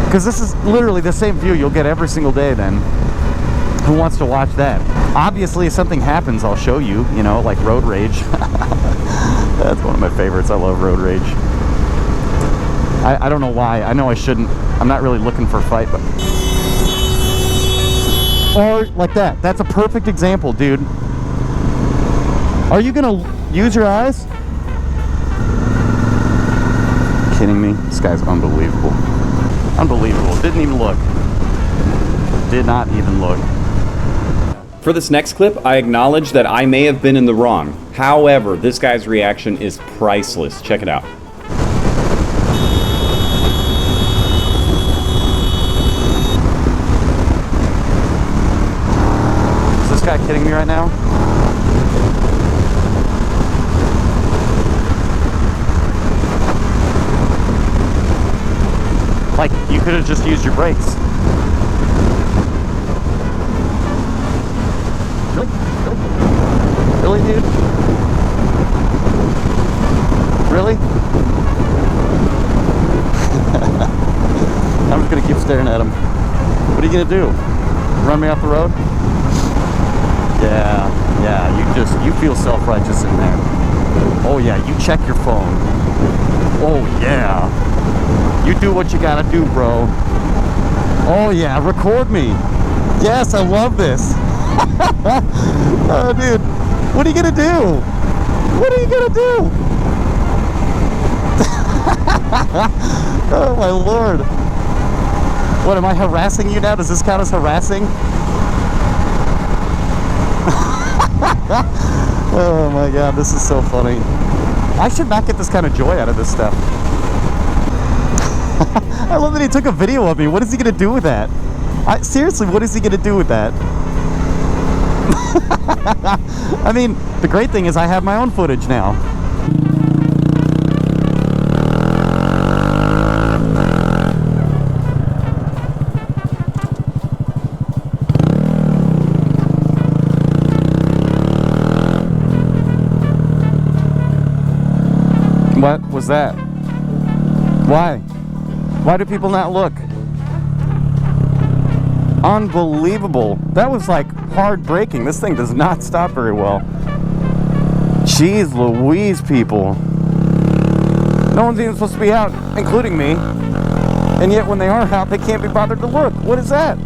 Because this is literally the same view you'll get every single day then. Who wants to watch that? Obviously, if something happens, I'll show you, you know, like road rage. That's one of my favorites. I love road rage. I don't know why. I know I shouldn't. I'm not really looking for a fight, but... Or like that. That's a perfect example, dude. Are you gonna use your eyes? Kidding me? This guy's unbelievable. Unbelievable. Didn't even look. Did not even look. For this next clip, I acknowledge that I may have been in the wrong. However, this guy's reaction is priceless. Check it out. Is this guy kidding me right now? Like, you could have just used your brakes. Really, dude? Really? I'm just gonna keep staring at him. What are you gonna do? Run me off the road? Yeah, you feel self-righteous in there. Oh yeah, you check your phone. Oh yeah. You do what you gotta do, bro. Oh yeah, record me. Yes, I love this. Oh, dude. What are you gonna do? What are you gonna do? Oh my lord. What, am I harassing you now? Does this count as harassing? Oh my god, this is so funny. I should not get this kind of joy out of this stuff. I love that he took a video of me. What is he gonna do with that? Seriously, what is he gonna do with that? I mean, the great thing is I have my own footage now. What was that? Why? Why do people not look? Unbelievable. That was like hard braking. This thing does not stop very well. Jeez Louise, people. No one's even supposed to be out, including me. And yet when they are out, they can't be bothered to look. What is that?